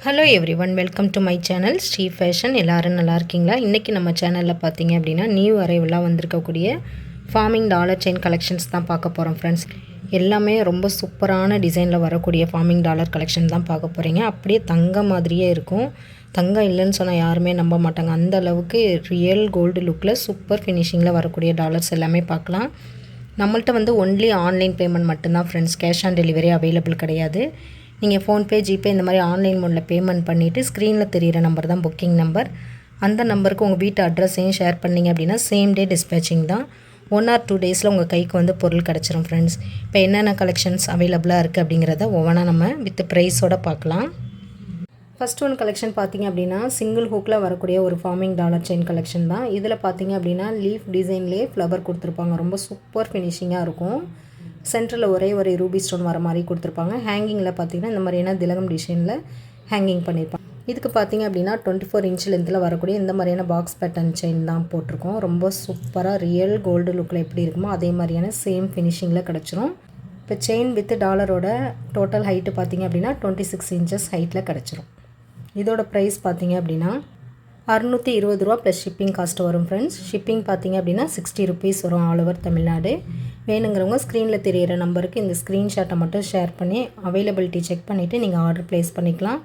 Hello everyone, welcome to my channel Sri fashion. எல்லோரும் நல்லா இருக்கீங்களா? இன்றைக்கி நம்ம சேனலில் பார்த்தீங்க அப்படின்னா நியூ அரைவலாக வந்திருக்கக்கூடிய ஃபார்மிங் டாலர் செயின் கலெக்ஷன்ஸ் தான் பார்க்க போகிறோம் ஃப்ரெண்ட்ஸ். எல்லாமே ரொம்ப சூப்பரான டிசைனில் வரக்கூடிய ஃபார்மிங் டாலர் கலெக்ஷன் தான் பார்க்க போகிறீங்க. அப்படியே தங்கம் மாதிரியே இருக்கும். தங்கம் இல்லைன்னு சொன்னால் யாருமே நம்ப மாட்டாங்க. அந்த அளவுக்கு ரியல் கோல்டு லுக்கில் சூப்பர் ஃபினிஷிங்கில் வரக்கூடிய டாலர்ஸ் எல்லாமே பார்க்கலாம். நம்மள்ட்ட வந்து ஒன்லி ஆன்லைன் பேமெண்ட் மட்டும்தான் friends. Cash on delivery available கிடையாது. நீங்கள் ஃபோன்பே, ஜிபே இந்த மாதிரி ஆன்லைன் மோடில் பேமெண்ட் பண்ணிவிட்டு ஸ்க்ரீனில் தெரிகிற நம்பர் தான் புக்கிங் நம்பர். அந்த நம்பருக்கு உங்கள் வீட்டு அட்ரஸையும் ஷேர் பண்ணிங்க அப்படின்னா சேம் டே டிஸ்பேச்சிங் தான். 1 or 2 டேஸில் உங்கள் கைக்கு வந்து பொருள் கிடச்சிரும் ஃப்ரெண்ட்ஸ். இப்போ என்னென்ன கலெக்ஷன்ஸ் அவைலபிளாக இருக்குது அப்படிங்கிறத ஒவ்வொன்றா நம்ம வித் ப்ரைஸோடு பார்க்கலாம். ஃபஸ்ட் ஒன் கலெக்ஷன் பார்த்திங்க அப்படின்னா சிங்கிள் ஹூக்கில் வரக்கூடிய ஒரு ஃபார்மிங் டாலர் செயின் கலெக்ஷன் தான். இதில் பார்த்திங்க அப்படின்னா லீஃப் டிசைன்லேயே ஃப்ளவர் கொடுத்துருப்பாங்க. ரொம்ப சூப்பர் ஃபினிஷிங்காக இருக்கும். சென்டரில் ஒரே ஒரு ரூபி ஸ்டோன் வர மாதிரி கொடுத்துருப்பாங்க. ஹேங்கிங்கில் பார்த்திங்கன்னா இந்த மாதிரியான திலகம் டிசைனில் ஹேங்கிங் பண்ணியிருப்பாங்க. இதுக்கு பார்த்திங்க அப்படின்னா 24 இன்ச் லென்த்தில் வரக்கூடிய இந்த மாதிரியான பாக்ஸ் பேட்டர்ன் செயின் தான் போட்டிருக்கோம். ரொம்ப சூப்பராக ரியல் கோல்டு லுக்கில் எப்படி இருக்குமோ அதே மாதிரியான சேம் ஃபினிஷிங்கில் கிடச்சிரும். இப்போ செயின் வித் டாலரோட டோட்டல் ஹைட்டு பார்த்திங்க அப்படின்னா 26 இன்ச்சஸ் ஹைட்டில் கிடச்சிரும். இதோட ப்ரைஸ் பார்த்திங்க அப்படின்னா 620 ரூபா ப்ளஸ் ஷிப்பிங் காஸ்ட் வரும் ஃப்ரெண்ட்ஸ். ஷிப்பிங் பார்த்திங்க அப்படின்னா 60 ருபீஸ் வரும் ஆல் ஓவர் தமிழ்நாடு. வேணுங்கிறவங்க ஸ்க்ரீனில் தெரிகிற நம்பருக்கு இந்த ஸ்க்ரீன்ஷாட்டை மட்டும் ஷேர் பண்ணி அவைலபிலிட்டி செக் பண்ணிவிட்டு நீங்கள் ஆர்டர் ப்ளேஸ் பண்ணிக்கலாம்.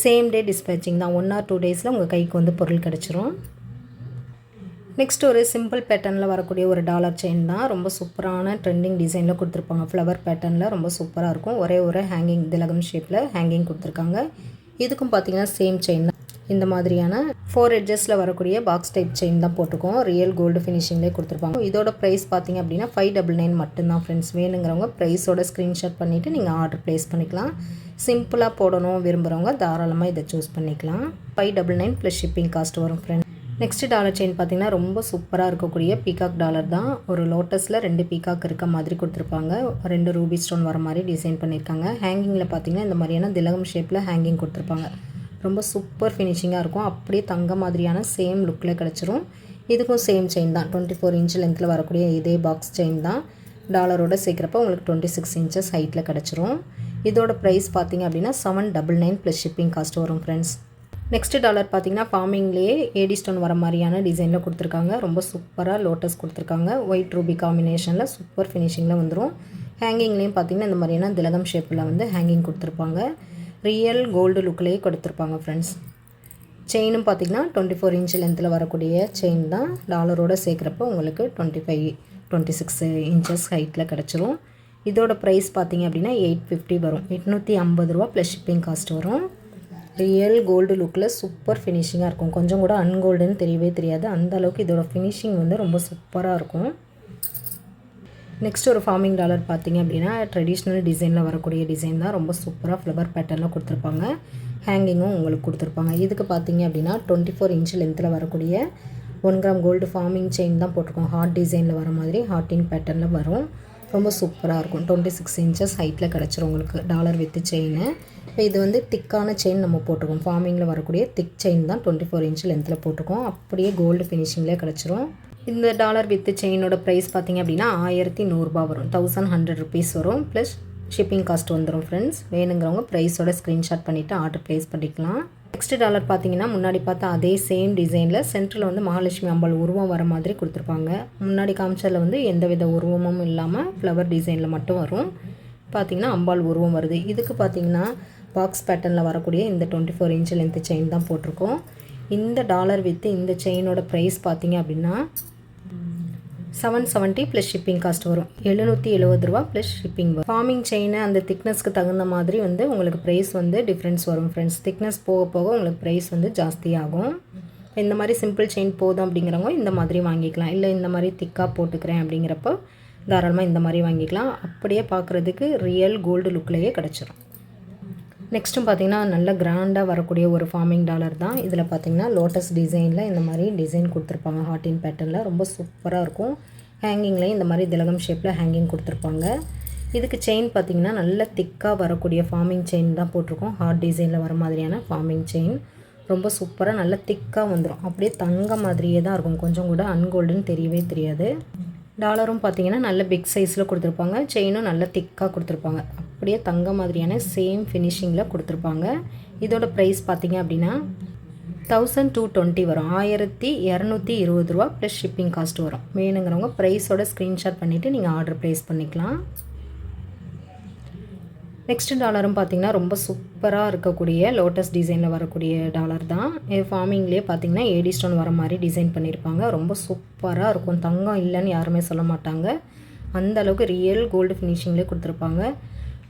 சேம் டே டிஸ்பேச்சிங் தான். 1 or 2 டேஸில் உங்கள் கைக்கு வந்து பொருள் கிடச்சிரும். நெக்ஸ்ட் ஒரு சிம்பிள் பேட்டர்னில் வரக்கூடிய ஒரு டாலர் செயின் தான். ரொம்ப சூப்பரான ட்ரெண்டிங் டிசைனில் கொடுத்துருப்பாங்க. ஃப்ளவர் பேட்டர்னில் ரொம்ப சூப்பராக இருக்கும். ஒரே ஒரு ஹேங்கிங் திலகம் ஷேப்பில் ஹேங்கிங் கொடுத்துருக்காங்க. இதுக்கும் பார்த்திங்கன்னா சேம் செயின் தான். இந்த மாதிரியான 4 எட்ஜஸில் வரக்கூடிய பாக்ஸ் டைப் செயின் தான் போட்டிருக்கோம். ரியல் கோல்டு ஃபினிஷிங்லேயே கொடுத்துருப்பாங்க. இதோட ப்ரைஸ் பார்த்திங்க அப்படின்னா 599 மட்டும்தான் ஃப்ரெண்ட்ஸ். வேணுங்கிறவங்க ப்ரைஸோட ஸ்க்ரீன்ஷாட் பண்ணிவிட்டு நீங்கள் ஆர்டர் ப்ளேஸ் பண்ணிக்கலாம். சிம்பிளாக போடணும் விரும்புகிறவங்க தாராளமாக இதை சூஸ் பண்ணிக்கலாம். 599 ப்ளஸ் ஷிப்பிங் காஸ்ட் வரும் ஃப்ரெண்ட்ஸ். நெக்ஸ்ட் டாலர் செயின் பார்த்திங்கன்னா ரொம்ப சூப்பராக இருக்கக்கூடிய பீகாக் டாலர் தான். ஒரு லோட்டஸில் 2 பீகாக் இருக்க மாதிரி கொடுத்துருப்பாங்க. 2 ரூபி ஸ்டோன் வர மாதிரி டிசைன் பண்ணியிருக்காங்க. ஹேங்கிங்கில் பார்த்திங்கன்னா இந்த மாதிரியான திலகம் ஷேப்பில் ஹேங்கிங் கொடுத்துருப்பாங்க. ரொம்ப சூப்பர் ஃபினிஷிங்காக இருக்கும். அப்படியே தங்க மாதிரியான சேம் லுக்கில் கிடச்சிரும். இதுக்கும் சேம் செயின் தான். 24 இன்ச் லென்த்தில் வரக்கூடிய இதே பாக்ஸ் செயின் தான். டாலரோட சேர்க்குறப்ப உங்களுக்கு 26 இன்ச்சஸ் ஹைட்டில் கிடச்சிரும். இதோட ப்ரைஸ் பார்த்திங்க அப்படின்னா 799 ப்ளஸ் ஷிப்பிங் காஸ்ட் வரும் ஃப்ரெண்ட்ஸ். நெக்ஸ்ட் டாலர் பார்த்திங்கன்னா ஃபார்மிங்லேயே ஏடி ஸ்டோன் வர மாதிரியான டிசைனில் கொடுத்துருக்காங்க. ரொம்ப சூப்பராக லோட்டஸ் கொடுத்துருக்காங்க. ஒயிட் ரூபி காம்பினேஷனில் சூப்பர் ஃபினிஷிங்கில் வந்துடும். ஹேங்கிங்லேயும் பார்த்திங்கன்னா இந்த மாதிரியான திலகம் ஷேப்பில் வந்து ஹேங்கிங் கொடுத்துருப்பாங்க. ரியல் கோல்டு லுக்கிலேயே கொடுத்துருப்பாங்க ஃப்ரெண்ட்ஸ். செயினும் பார்த்திங்கன்னா 24 இன்ச் லென்த்தில் வரக்கூடிய செயின் தான். டாலரோட சேர்க்குறப்போ உங்களுக்கு 26 இன்ச்சஸ் ஹைட்டில் கிடச்சிரும். இதோட ப்ரைஸ் பார்த்திங்க அப்படின்னா 850 வரும். 850 ரூபா ப்ளஸ் ஷிப்பிங் காஸ்ட் வரும். ரியல் கோல்டு லுக்கில் சூப்பர் ஃபினிஷிங்காக இருக்கும். கொஞ்சம் கூட அன்கோல்டுன்னு தெரியவே தெரியாது. அந்த அளவுக்கு இதோட ஃபினிஷிங் வந்து ரொம்ப சூப்பராக இருக்கும். நெக்ஸ்ட் ஒரு ஃபார்மிங் டாலர் பார்த்திங்க அப்படின்னா ட்ரெடிஷ்னல் டிசைனில் வரக்கூடிய டிசைன் தான். ரொம்ப சூப்பராக ஃப்ளவர் பேட்டர்னில் கொடுத்துருப்பாங்க. ஹேங்கிங்கும் உங்களுக்கு கொடுத்துருப்பாங்க. இதுக்கு பார்த்திங்க அப்படின்னா 24 இன்ச் லென்த்தில் வரக்கூடிய 1 கிராம் கோல்டு ஃபார்மிங் செயின் தான் போட்டிருக்கோம். ஹார்ட் டிசைனில் வர மாதிரி ஹார்ட்டின் பேட்டர்னில் வரும். ரொம்ப சூப்பராக இருக்கும். 26 இன்ச்சஸ் ஹைட்டில் கிடச்சிரும் உங்களுக்கு டாலர் வித்து செயின். இப்போ இது வந்து திக்கான செயின் நம்ம போட்டிருக்கோம். ஃபார்மிங்கில் வரக்கூடிய திக் செயின் தான் 24 இன்ச் லென்த்தில் போட்டிருக்கோம். அப்படியே கோல்டு ஃபினிஷிங்லேயே கிடச்சிரும். இந்த டாலர் வித்து செயினோட ப்ரைஸ் பார்த்திங்க அப்படின்னா 1100 ரூபா வரும். 1100 ருபீஸ் வரும். ப்ளஸ் ஷிப்பிங் காஸ்ட் வந்துடும் ஃப்ரெண்ட்ஸ். வேணுங்கிறவங்க ப்ரைஸோட ஸ்க்ரீன்ஷாட் பண்ணிவிட்டு ஆர்டர் ப்ளேஸ் பண்ணிக்கலாம். நெக்ஸ்ட் டாலர் பார்த்திங்கன்னா முன்னாடி பார்த்தா அதே சேம் டிசைனில் சென்டரில் வந்து மகாலட்சுமி அம்பாள் உருவம் வர மாதிரி கொடுத்துருப்பாங்க. முன்னாடி காமிச்சதில் வந்து எந்தவித உருவமும் இல்லாமல் ஃப்ளவர் டிசைனில் மட்டும் வரும். பார்த்திங்கன்னா அம்பாள் உருவம் வருது. இதுக்கு பார்த்திங்கன்னா பாக்ஸ் பேட்டர்னில் வரக்கூடிய இந்த 24 இன்ச் லென்த் செயின் தான் போட்டிருக்கோம். இந்த டாலர் வித்து இந்த செயினோட ப்ரைஸ் பார்த்திங்க அப்படின்னா 770 ப்ளஸ் ஷிப்பிங் காஸ்ட் வரும். 770 ரூபா ப்ளஸ் ஷிப்பிங் வரும். ஃபார்மிங் செயினை அந்த திக்னஸ்க்கு தகுந்த மாதிரி வந்து உங்களுக்கு ப்ரைஸ் வந்து டிஃப்ரென்ஸ் வரும் ஃப்ரெண்ட்ஸ். திக்னஸ் போக போக உங்களுக்கு ப்ரைஸ் வந்து ஜாஸ்தியாகும். இந்த மாதிரி சிம்பிள் செயின் போதும் அப்படிங்கிறவங்க இந்த மாதிரி வாங்கிக்கலாம். இல்லை இந்த மாதிரி திக்காக போட்டுக்கிறேன் அப்படிங்கிறப்போ தாராளமாக இந்த மாதிரி வாங்கிக்கலாம். அப்படியே பார்க்குறதுக்கு ரியல் கோல்டு லுக்லேயே கிடச்சிரும். நெக்ஸ்ட்டும் பார்த்திங்கன்னா நல்ல கிராண்டாக வரக்கூடிய ஒரு ஃபார்மிங் டாலர் தான். இதில் பார்த்திங்கன்னா லோட்டஸ் டிசைனில் இந்த மாதிரி டிசைன் கொடுத்துருப்பாங்க. ஹார்ட்டின் பேட்டர்னில் ரொம்ப சூப்பராக இருக்கும். ஹேங்கிங்லேயும் இந்த மாதிரி திலகம் ஷேப்பில் ஹேங்கிங் கொடுத்துருப்பாங்க. இதுக்கு செயின் பார்த்திங்கன்னா நல்ல திக்காக வரக்கூடிய ஃபார்மிங் செயின் தான் போட்டிருக்கோம். ஹார்ட் டிசைனில் வர மாதிரியான ஃபார்மிங் செயின் ரொம்ப சூப்பராக நல்ல திக்காக வந்துடும். அப்படியே தங்க மாதிரியே தான் இருக்கும். கொஞ்சம் கூட அன்கோல்டுன்னு தெரியவே தெரியாது. டாலரும் பார்த்திங்கன்னா நல்ல பிக் சைஸில் கொடுத்துருப்பாங்க. செயினும் நல்ல திக்காக கொடுத்துருப்பாங்க. அப்படியே தங்க மாதிரியான சேம் ஃபினிஷிங்கில் கொடுத்துருப்பாங்க. இதோட ப்ரைஸ் பார்த்தீங்க அப்படின்னா 1220 வரும். 1220 ரூபா ப்ளஸ் ஷிப்பிங் காஸ்ட் வரும். வேணுங்கிறவங்க ப்ரைஸோட ஸ்க்ரீன்ஷாட் பண்ணிவிட்டு நீங்கள் ஆர்டர் ப்ளேஸ் பண்ணிக்கலாம். நெக்ஸ்ட் டாலரும் பார்த்திங்கன்னா ரொம்ப சூப்பராக இருக்கக்கூடிய லோட்டஸ் டிசைனில் வரக்கூடிய டாலர் தான். ஃபார்மிங்லேயே பார்த்திங்கன்னா ஏடி ஸ்டோன் வர மாதிரி டிசைன் பண்ணியிருப்பாங்க. ரொம்ப சூப்பராக இருக்கும். தங்கம் இல்லைன்னு யாருமே சொல்ல மாட்டாங்க. அந்த அளவுக்கு ரியல் கோல்டு ஃபினிஷிங்லேயே கொடுத்துருப்பாங்க.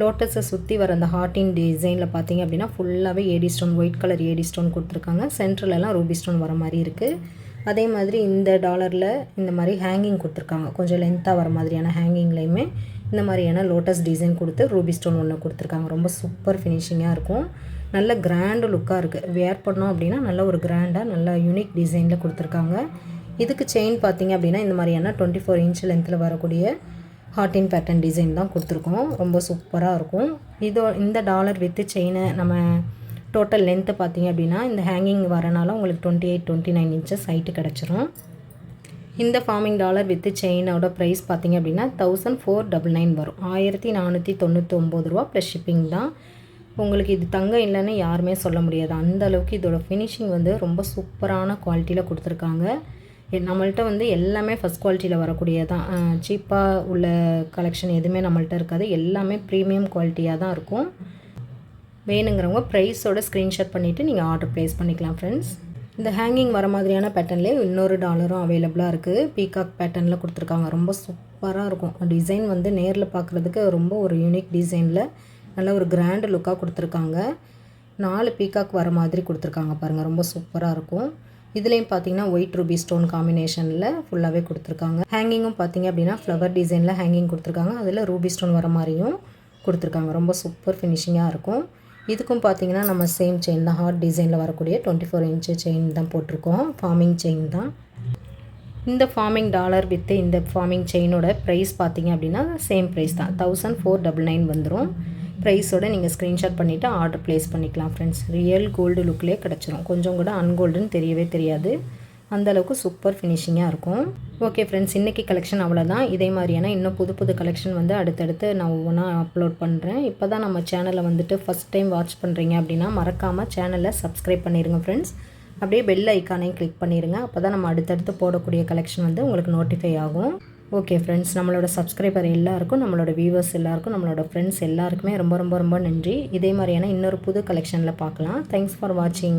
லோட்டஸை சுற்றி வர அந்த ஹார்ட்டின் டிசைனில் பார்த்தீங்க அப்படின்னா ஃபுல்லாகவே AD stone, white colour AD stone கொடுத்துருக்காங்க. சென்ட்ரலெலாம் ரூபி ஸ்டோன் வர மாதிரி இருக்குது. அதே மாதிரி இந்த டாலரில் இந்த மாதிரி ஹேங்கிங் கொடுத்துருக்காங்க. கொஞ்சம் லென்த்தாக வர மாதிரியான ஹேங்கிங்லேயுமே இந்த மாதிரியான லோட்டஸ் டிசைன் கொடுத்து ரூபி ஸ்டோன் ஒன்று கொடுத்துருக்காங்க. ரொம்ப சூப்பர் ஃபினிஷிங்காக இருக்கும். நல்ல கிராண்டு லுக்காக இருக்குது. வேர் பண்ணோம் அப்படின்னா நல்ல ஒரு கிராண்டாக நல்ல யூனிக் டிசைனில் கொடுத்துருக்காங்க. இதுக்கு செயின் பார்த்திங்க அப்படின்னா இந்த மாதிரியான 24 இன்ச் லென்த்தில் வரக்கூடிய ஹார்ட்டின் பேட்டர்ன் டிசைன் தான் கொடுத்துருக்கோம். ரொம்ப சூப்பராக இருக்கும். இந்த டாலர் வித்து செயினை நம்ம டோட்டல் லென்த்து பார்த்திங்க அப்படின்னா இந்த ஹேங்கிங் வரனால உங்களுக்கு 28-29 இன்ச்சஸ் ஹைட்டு கிடச்சிரும். இந்த ஃபார்மிங் டாலர் வித்து செயினோட ப்ரைஸ் பார்த்திங்க அப்படின்னா 1499 வரும். 1499 ரூபா ப்ளஸ் ஷிப்பிங் தான். உங்களுக்கு இது தங்கம் இல்லைன்னு யாருமே சொல்ல முடியாது. அந்தளவுக்கு இதோட ஃபினிஷிங் ரொம்ப சூப்பரான குவாலிட்டியில் கொடுத்துருக்காங்க. நம்மள்ட்ட எல்லாமே ஃபஸ்ட் குவாலிட்டியில் வரக்கூடியதான். சீப்பாக உள்ள கலெக்ஷன் எதுவுமே நம்மள்ட்ட இருக்காது. எல்லாமே ப்ரீமியம் குவாலிட்டியாக தான் இருக்கும். வேணுங்கிறவங்க ப்ரைஸோட ஸ்க்ரீன்ஷாட் பண்ணிவிட்டு நீங்கள் ஆர்டர் ப்ளேஸ் பண்ணிக்கலாம் ஃப்ரெண்ட்ஸ். இந்த ஹேங்கிங் வர மாதிரியான பேட்டர்ன்லேயே இன்னொரு டாலரும் அவைலபிளாக இருக்குது. பீகாக் பேட்டர்னில் கொடுத்துருக்காங்க. ரொம்ப சூப்பராக இருக்கும். டிசைன் நேரில் பார்க்குறதுக்கு ரொம்ப ஒரு யூனிக் டிசைனில் நல்ல ஒரு கிராண்டு லுக்காக கொடுத்துருக்காங்க. 4 பீகாக் வர மாதிரி கொடுத்துருக்காங்க பாருங்கள். ரொம்ப சூப்பராக இருக்கும். இதுலேயும் பார்த்தீங்கன்னா ஒயிட் ரூபி ஸ்டோன் காம்பினேஷனில் ஃபுல்லாகவே கொடுத்துருக்காங்க. ஹேங்கிங்கும் பார்த்தீங்க அப்படின்னா ஃப்ளவர் டிசைனில் ஹேங்கிங் கொடுத்துருக்காங்க. அதில் ரூபி ஸ்டோன் வர மாதிரியும் கொடுத்துருக்காங்க. ரொம்ப சூப்பர் ஃபினிஷிங்காக இருக்கும். இதுக்கும் பார்த்தீங்கன்னா நம்ம சேம் செயின் தான். ஹார்ட் டிசைனில் வரக்கூடிய 24 இன்ச்சு செயின் தான் போட்டிருக்கோம். ஃபார்மிங் செயின் தான். இந்த ஃபார்மிங் டாலர் வித்து இந்த ஃபார்மிங் செயினோட ப்ரைஸ் பார்த்தீங்க அப்படின்னா சேம் ப்ரைஸ் தான். 1499 வந்துடும். ப்ரைஸோடு நீங்கள் ஸ்க்ரீன்ஷாட் பண்ணிவிட்டு ஆர்டர் ப்ளேஸ் பண்ணிக்கலாம் ஃப்ரெண்ட்ஸ். ரியல் கோல்டு லுக்லேயே கிடச்சிரும். கொஞ்சம் கூட அன்கோல்டுன்னு தெரியவே தெரியாது. அந்தளவுக்கு சூப்பர் ஃபினிஷிங்காக இருக்கும். ஓகே ஃப்ரெண்ட்ஸ், இன்றைக்கி கலெக்ஷன் அவ்வளோதான். இதே மாதிரியான இன்னும் புது கலெக்ஷன் அடுத்தடுத்து நான் ஒவ்வொன்றா அப்லோட் பண்ணுறேன். இப்போ தான் நம்ம சேனலை ஃபஸ்ட் டைம் வாட்ச் பண்ணுறீங்க அப்படின்னா மறக்காமல் சேனலை சப்ஸ்கிரைப் பண்ணிடுங்க ஃப்ரெண்ட்ஸ். அப்படியே பெல் ஐக்கானையும் கிளிக் பண்ணிடுங்க. அப்போ தான் நம்ம அடுத்தடுத்து போடக்கூடிய கலெக்ஷன் உங்களுக்கு நோட்டிஃபை ஆகும். ஓகே ஃப்ரெண்ட்ஸ், நம்மளோட சப்ஸ்கிரைபர் எல்லாருக்கும், நம்மளோட வியூவர்ஸ் எல்லாருக்கும், நம்மளோட ஃப்ரெண்ட்ஸ் எல்லாருக்குமே ரொம்ப ரொம்ப ரொம்ப நன்றி. இதே மாதிரியான இன்னொரு புது கலெக்ஷனில் பார்க்கலாம். தேங்க்ஸ் ஃபார் வாட்சிங்.